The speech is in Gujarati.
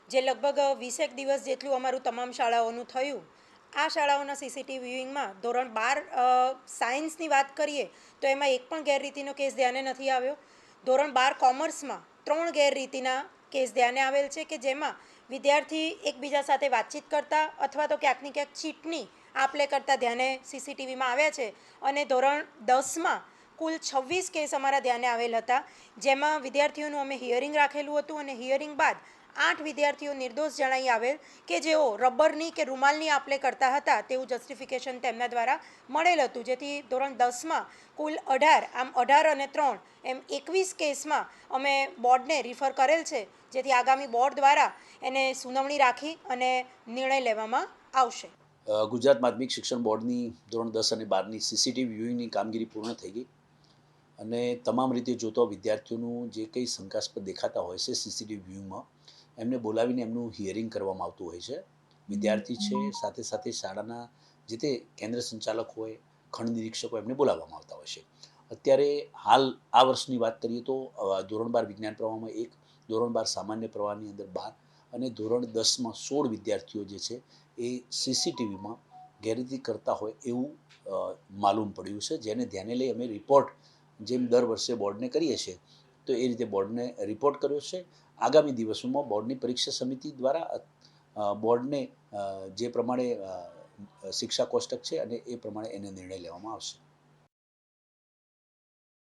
જે લગભગ 20 દિવસ જેટલું અમારું તમામ શાળાઓનું થયું. આ શાળાઓના સીસીટીવી વ્યુઇંગમાં ધોરણ 12 સાયન્સની વાત કરીએ તો એમાં એક પણ ગેરરીતિનો કેસ ધ્યાને નથી આવ્યો. ધોરણ 12 કોમર્સમાં 3 ગેરરીતિના કેસ ધ્યાને આવેલ છે કે જેમાં વિદ્યાર્થી એકબીજા સાથે વાતચીત કરતા અથવા તો ક્યાંક ને ક્યાંક ચીટની આપ-લે કરતા ધ્યાને સીસીટીવીમાં આવ્યા છે. અને ધોરણ 10માં કુલ 26 કેસ અમારા ધ્યાને આવેલ હતા, જેમાં વિદ્યાર્થીઓનું અમે હિયરિંગ રાખેલું હતું અને હિયરિંગ બાદ 8 વિદ્યાર્થીઓ નિર્દોષ જણાઈ આવેલ કે જેઓ રબરની કે રૂમાલની આપ-લે કરતા હતા તેવું જસ્ટિફિકેશન તેમના દ્વારા મળેલ હતું. જેથી ધોરણ 10માં કુલ 18, આમ 18 અને 3 એમ 21 કેસમાં અમે બોર્ડને રિફર કરેલ છે, જેથી આગામી બોર્ડ દ્વારા એને સુનાવણી રાખી અને નિર્ણય લેવામાં આવશે. ગુજરાત માધ્યમિક શિક્ષણ બોર્ડની ધોરણ 10 અને 12ની સીસીટીવી વ્યુઇંગની કામગીરી પૂર્ણ થઈ ગઈ અને તમામ રીતે જોતો વિદ્યાર્થીઓનું જે કંઈ શંકાસ્પદ દેખાતા હોય છે સીસીટીવી વ્યુમાં એમને બોલાવીને એમનું હિયરિંગ કરવામાં આવતું હોય છે. વિદ્યાર્થી છે સાથે સાથે શાળાના જે તે કેન્દ્ર સંચાલક હોય, ખંડ નિરીક્ષકો એમને બોલાવવામાં આવતા હોય છે. અત્યારે હાલ આ વર્ષની વાત કરીએ તો ધોરણ 12 વિજ્ઞાન પ્રવાહમાં 1, ધોરણ 12 સામાન્ય પ્રવાહની અંદર 12 અને ધોરણ 10માં 16 વિદ્યાર્થીઓ જે છે એ સીસીટીવીમાં ગેરરીતિ કરતા હોય એવું માલુમ પડ્યું છે, જેને ધ્યાને લઈ અમે રિપોર્ટ જેમ દર વર્ષે બોર્ડને કરીએ છીએ તો એ રીતે બોર્ડને રિપોર્ટ કર્યો છે. આગામી દિવસોમાં બોર્ડની પરીક્ષા સમિતિ દ્વારા બોર્ડને જે પ્રમાણે શિક્ષા કોષ્ટક છે અને એ પ્રમાણે એને નિર્ણય લેવામાં આવશે.